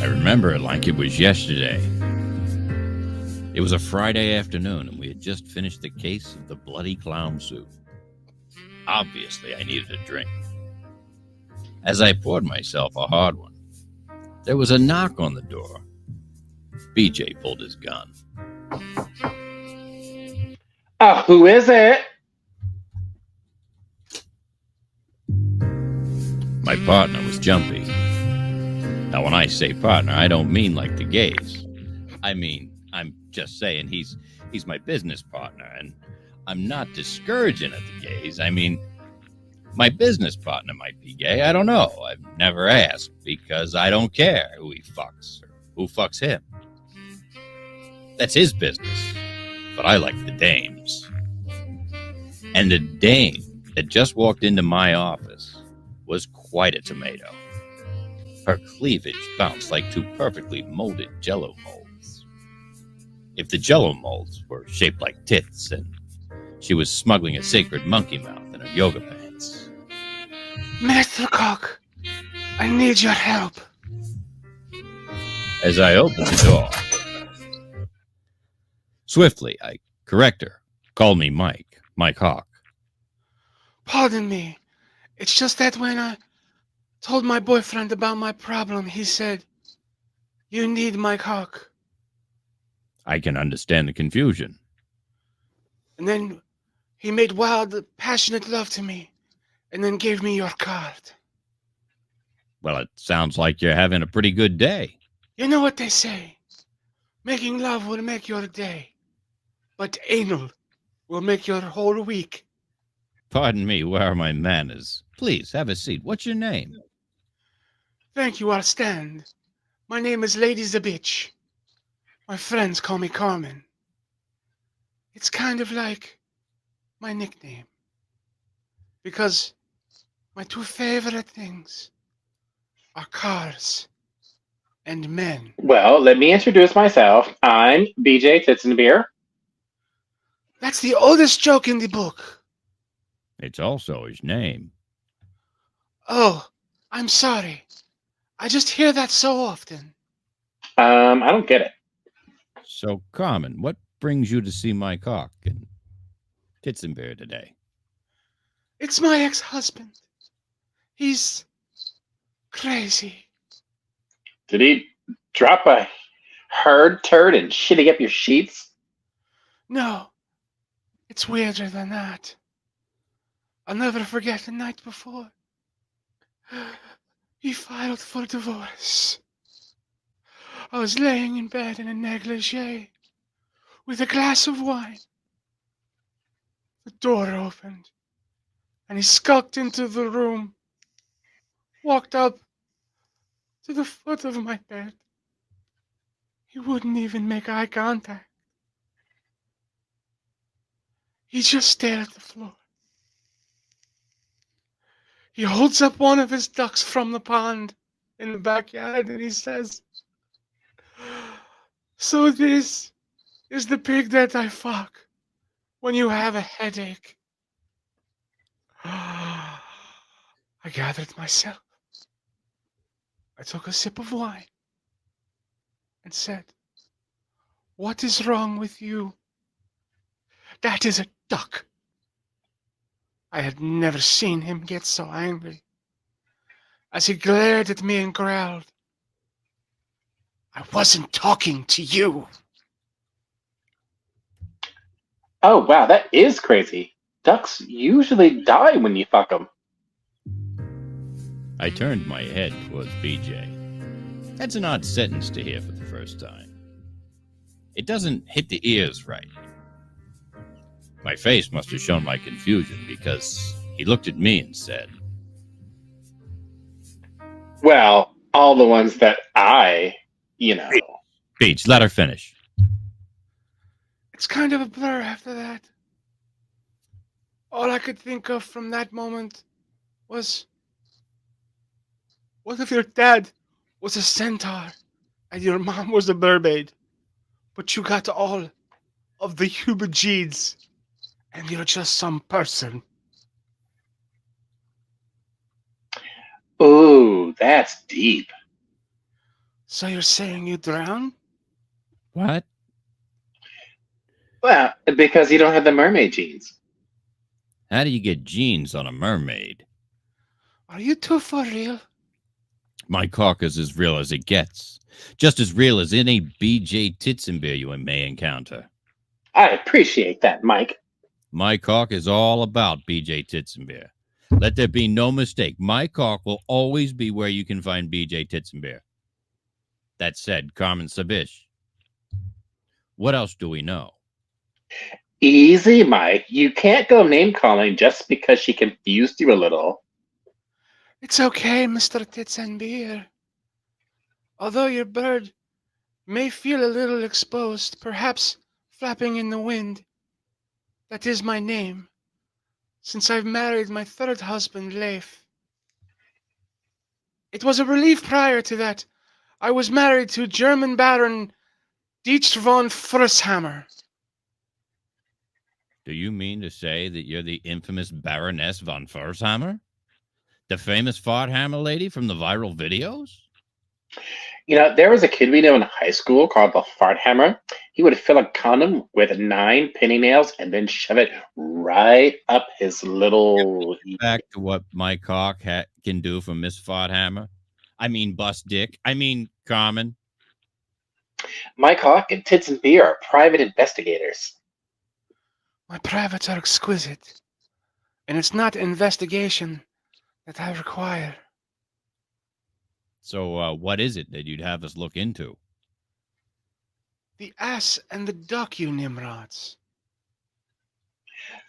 remember it like it was yesterday. It was a Friday afternoon, and we had just finished the case of the bloody clown soup. Obviously, I needed a drink. As I poured myself a hard one, there was a knock on the door. BJ pulled his gun. Who is it? My partner was Jumpy. Now, when I say partner, I don't mean like the gays. I mean, I'm just saying he's my business partner, and I'm not discouraging at the gays. I mean, my business partner might be gay. I don't know. I've never asked because I don't care who he fucks or who fucks him. That's his business. But I like the dames. And the dame that just walked into my office was quite a tomato. Her cleavage bounced like two perfectly molded Jell-O molds. If the Jell-O molds were shaped like tits and she was smuggling a sacred monkey mouth in her yoga pants. Mr. Cock, I need your help. As I opened the door, swiftly I correct her. Call me Mike Hawk. Pardon me. It's just that when I told my boyfriend about my problem, he said, "You need Mike Hawk." I can understand the confusion. And then he made wild, passionate love to me, and then gave me your card. Well, it sounds like you're having a pretty good day. You know what they say? Making love will make your day, but anal will make your whole week. Pardon me, where are my manners? Please, have a seat. What's your name? Thank you, I'll stand. My name is Lady Zabitch. My friends call me Carmen. It's kind of like my nickname. Because my two favorite things are cars and men. Well, let me introduce myself. I'm BJ Titzenbier. That's the oldest joke in the book. It's also his name. Oh, I'm sorry. I just hear that so often. I don't get it. So, Carmen, what brings you to see Mike Hawk and Titzenbier today? It's my ex-husband. He's crazy. Did he drop a herd turd and shitting up your sheets? No, it's weirder than that. I'll never forget the night before. He filed for divorce. I was laying in bed in a negligee with a glass of wine. The door opened, and he skulked into the room, walked up to the foot of my bed. He wouldn't even make eye contact. He just stared at the floor. He holds up one of his ducks from the pond in the backyard and he says, "So this is the pig that I fuck when you have a headache." I gathered myself. I took a sip of wine and said, "What is wrong with you?" "That is a duck." I had never seen him get so angry. As he glared at me and growled, "I wasn't talking to you." Oh, wow, that is crazy. Ducks usually die when you fuck them. I turned my head towards BJ. That's an odd sentence to hear for the first time. It doesn't hit the ears right. My face must have shown my confusion because he looked at me and said, Well, all the ones that Beach, let her finish. It's kind of a blur after that. All I could think of from that moment was, what if your dad was a centaur and your mom was a mermaid, but you got all of the human genes and you're just some person? Ooh, that's deep. So you're saying you drown? What? Well, because you don't have the mermaid genes. How do you get genes on a mermaid? Are you two for real? My cock is as real as it gets. Just as real as any BJ Titzenbier you may encounter. I appreciate that, Mike. My cock is all about BJ Titzenbier. Let there be no mistake. My cock will always be where you can find BJ Titzenbier. That said, Carmen Sabish. What else do we know? Easy, Mike. You can't go name calling just because she confused you a little. It's okay, Mr. Titzenbier. Although your bird may feel a little exposed, perhaps flapping in the wind, that is my name, since I've married my third husband, Leif. It was a relief prior to that. I was married to German Baron Dietrich von Frisshammer. Do you mean to say that you're the infamous Baroness von Frisshammer? The famous Farthammer lady from the viral videos? You know, there was a kid we knew in high school called the Farthammer. He would fill a condom with 9 penny nails and then shove it right up his little... Back to what my cock can do for Miss Farthammer. I mean, bust dick. I mean, Carmen. Mike Hawk and Titzenbier are private investigators. My privates are exquisite, and it's not investigation that I require. So what is it that you'd have us look into? The ass and the duck, you nimrods.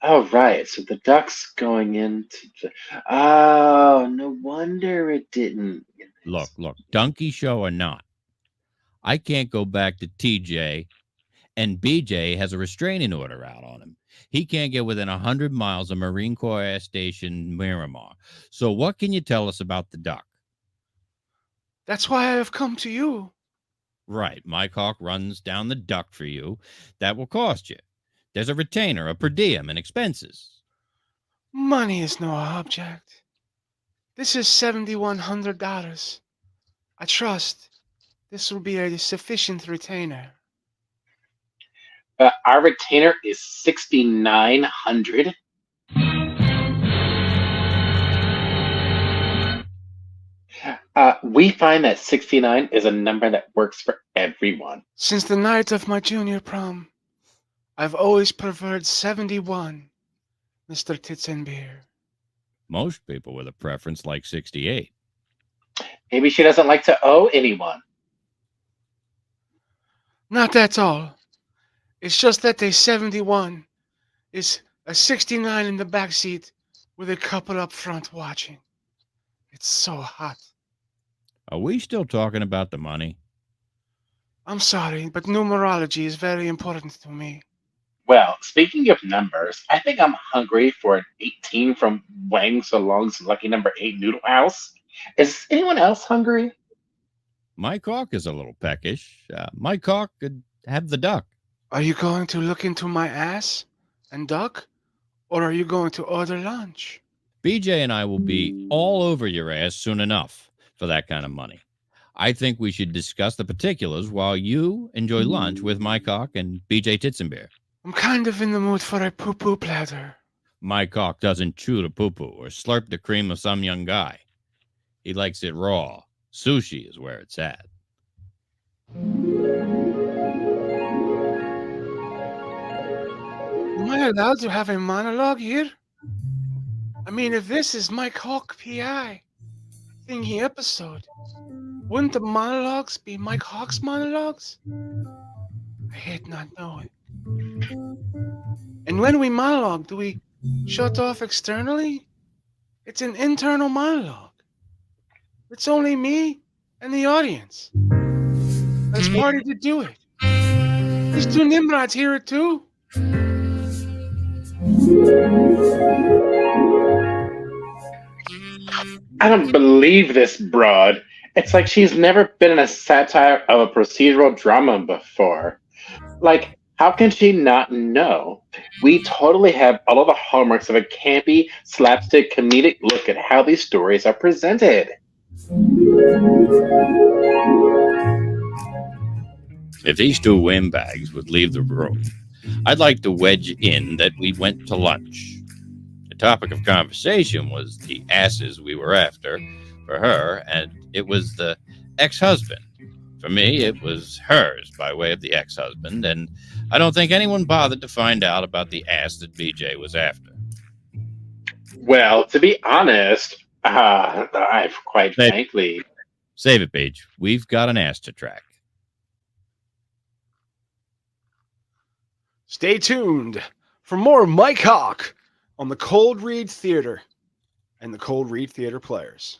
Oh, right. So the duck's going into... Oh, no wonder it didn't. Look, donkey show or not, I can't go back to TJ, and BJ has a restraining order out on him. He can't get within 100 miles of Marine Corps Air Station Miramar. So what can you tell us about the duck? That's why I have come to you. Right. My cock runs down the duck for you. That will cost you. There's a retainer, a per diem, and expenses. Money is no object. This is $7,100. I trust this will be a sufficient retainer. Our retainer is $6,900. We find that 69 is a number that works for everyone. Since the night of my junior prom, I've always preferred 71, Mr. Titzenbier. Most people with a preference like 68. Maybe she doesn't like to owe anyone. Not at all. It's just that a 71 is a 69 in the back seat with a couple up front watching. It's so hot. Are we still talking about the money? I'm sorry, but numerology is very important to me. Well, speaking of numbers, I think I'm hungry for an 18 from Wang Solong's lucky number 8 noodle house. Is anyone else hungry? My cock is a little peckish. My cock could have the duck. Are you going to look into my ass and duck, or are you going to order lunch? BJ and I will be all over your ass soon enough for that kind of money. I think we should discuss the particulars while you enjoy lunch with my cock and BJ Titzenbier. I'm kind of in the mood for a poo-poo platter. My cock doesn't chew the poo-poo or slurp the cream of some young guy. He likes it raw. Sushi is where it's at. Am I allowed to have a monologue here? I mean, if this is Mike Hawk PI thingy episode, wouldn't the monologues be Mike Hawk's monologues? I hate not knowing. And when we monologue, do we shut off externally? It's an internal monologue. It's only me and the audience. Let's party to do it. These two Nimrods hear it too. I don't believe this broad. It's like she's never been in a satire of a procedural drama before. Like, how can she not know? We totally have all of the hallmarks of a campy, slapstick, comedic look at how these stories are presented. If these two windbags would leave the room, I'd like to wedge in that we went to lunch. The topic of conversation was the asses we were after for her, and it was the ex-husband. For me, it was hers by way of the ex-husband, and I don't think anyone bothered to find out about the ass that BJ was after. Well, to be honest, I've quite frankly... Save it, Paige. We've got an ass to track. Stay tuned for more Mike Hawk on the Cold Read Theater and the Cold Read Theater Players.